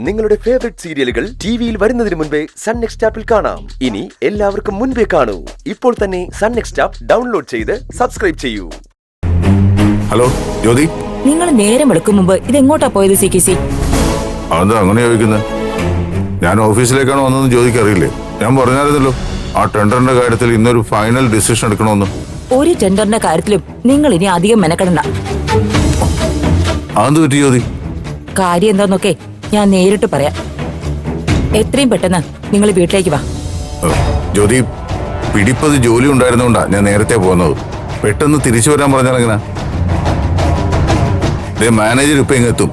നിങ്ങളുടെ ഫേവറേറ്റ് സീരിയലുകൾ ടിവിയിൽ വരുന്നതിന് മുൻപേ സൺ നെക്സ്റ്റ് ആപ്പിൽ കാണാം. ഇനി എല്ലാവർക്കും മുൻപേ കാണൂ. ഇപ്പോൾ തന്നെ സൺ നെക്സ്റ്റ് ആപ്പ് ഡൗൺലോഡ് ചെയ്ത് സബ്സ്ക്രൈബ് ചെയ്യൂ. ഹലോ ജ്യോതി, നിങ്ങൾ നേരം വെളുക്കും മുമ്പ് ഇതെങ്ങോട്ടാ പോയത്? CKC അതെന്താ അങ്ങനെ ചോദിക്കുന്നത്? ഞാൻ ഓഫീസിലേക്കാണ് വന്നതെന്ന് ജ്യോതിക്ക് അറിയില്ലേ? ഞാൻ പറഞ്ഞായിരുന്നല്ലോ ആ ടെൻഡറിന്റെ കാര്യത്തിൽ ഇന്നൊരു ഫൈനൽ ഡിസിഷൻ എടുക്കണമെന്ന്. ഒരു ടെൻഡറിന്റെ കാര്യത്തിലും നിങ്ങൾ ഇനി അധികം മെനക്കെടണ്ട. അതെന്ത് പറ്റി ജ്യോതി? കാര്യം എന്താന്നൊക്കെ ഞാൻ നേരിട്ട് പറയാം. എത്രയും പെട്ടെന്ന് നിങ്ങൾ വീട്ടിലേക്ക് വാ. ജ്യോതി, പിടിപ്പത് ജോലി ഉണ്ടായിരുന്നോണ്ടാ ഞാൻ നേരത്തെ പോകുന്നത്. പെട്ടെന്ന് തിരിച്ചു വരാൻ പറഞ്ഞാൽ എങ്ങനെ? മാനേജർ ഇപ്പൊ എങ്ങെത്തും?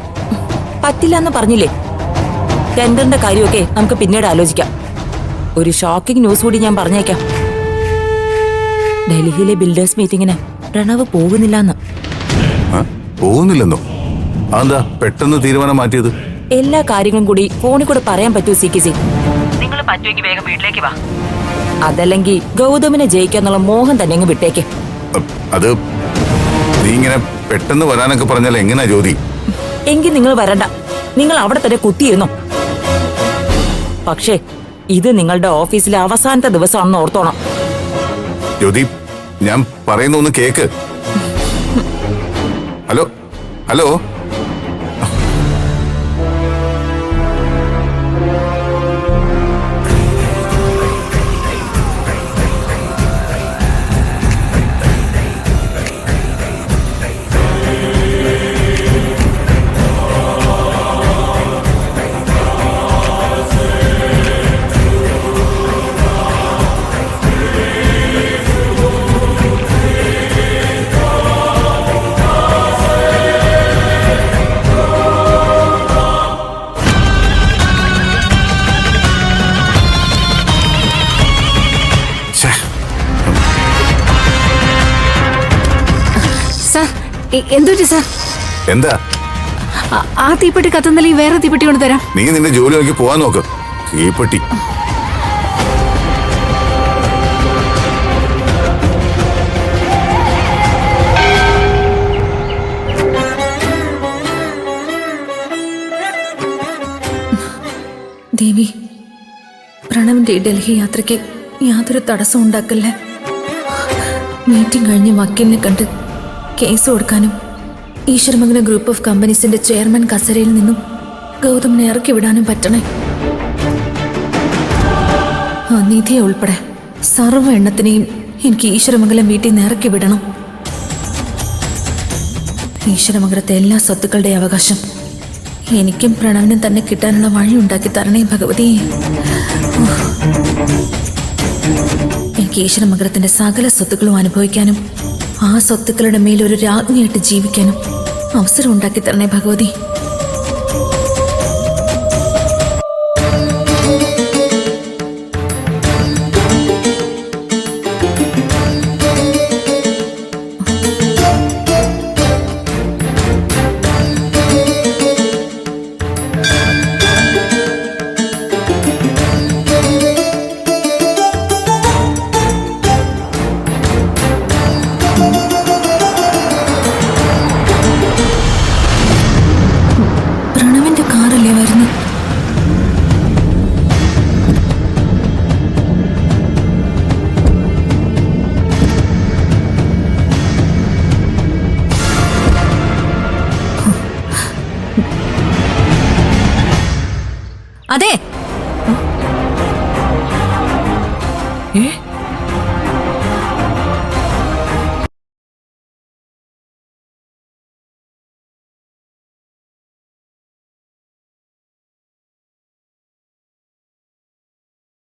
പറ്റില്ല എന്ന് പറഞ്ഞില്ലേ? ടെൻഡറിന്റെ കാര്യമൊക്കെ നമുക്ക് പിന്നീട് ആലോചിക്കാം. ഒരു ഷോക്കിംഗ് ന്യൂസ് കൂടി ഞാൻ പറഞ്ഞേക്കാം. ഡൽഹിയിലെ ബിൽഡേഴ്സ് മീറ്റിങ്ങിന് പ്രണവ് പോകുന്നില്ലെന്ന്. പോകുന്നില്ലെന്നോ? അതെന്താ പെട്ടെന്ന് തീരുമാനം മാറ്റിയത്? എല്ലാ കാര്യങ്ങളും കൂടി ഫോണിൽ കൂടെ പറയാൻ പറ്റൂ CKC? നിങ്ങൾ പറ്റുമെങ്കിൽ വേഗം വീട്ടിലേക്ക് വാ. അതല്ലെങ്കിൽ ഗൗതമിനെ ജയിക്കാന്നുള്ള മോഹം തന്നെ അങ്ങ് വിട്ടേക്ക്. അത് നീ ഇങ്ങനെ പെട്ടെന്ന് വരാനൊക്കെ പറഞ്ഞാൽ എങ്ങനെയാ ജ്യോതി? എങ്കിൽ നിങ്ങൾ വരണ്ട. നിങ്ങൾ അവിടെ തന്നെ കുത്തിയിരുന്നോ. പക്ഷേ ഇത് നിങ്ങളുടെ ഓഫീസിലെ അവസാനത്തെ ദിവസമാണെന്ന് ഓർത്തോണം. ജ്യോതി, ഞാൻ പറയുന്ന ഒന്ന് കേക്ക്. ഹലോ ഹലോ, എന്തുപറ്റി സാർ? എന്താ? ആ തീപ്പെട്ടി കത്തുന്നില്ല, വേറെ തീപ്പെട്ടി കൊണ്ട് തരാം. നീ നിന്റെ ജോലി നോക്കി പോവാൻ നോക്ക്. തീപ്പെട്ടി ദേവി, പ്രണവിന്റെ ഡൽഹി യാത്രയ്ക്ക് യാതൊരു തടസ്സം ഉണ്ടാക്കല്ലേ. മീറ്റിംഗ് കഴിഞ്ഞ് വക്കീലിനെ കണ്ട് കേസ് കൊടുക്കാനും ഈശ്വരമംഗല ഗ്രൂപ്പ് ഓഫ് കമ്പനീസിന്റെ ചെയർമാൻ കസരയിൽ നിന്നും ഗൗതമിനെ ഇറക്കി വിടാനും പറ്റണേ. ആ നിധിയെ ഉൾപ്പെടെ സർവ്വ എണ്ണത്തിനെയും എനിക്ക് ഈശ്വരമംഗലം വീട്ടിൽ നിന്ന് ഇറക്കി വിടണം. ഈശ്വരമംഗലത്തെ എല്ലാ സ്വത്തുക്കളുടെ അവകാശം എനിക്കും പ്രണവിനും തന്നെ കിട്ടാനുള്ള വഴി ഉണ്ടാക്കി തരണേ ഭഗവതി. എനിക്ക് ഈശ്വരമംഗലത്തിന്റെ സകല സ്വത്തുക്കളും അനുഭവിക്കാനും ആ സ്വത്തുക്കളുടെ മേലൊരു രാജ്ഞിയായിട്ട് ജീവിക്കാനും അവസരം ഉണ്ടാക്കി തരണേ ഭഗവതി. അതെ.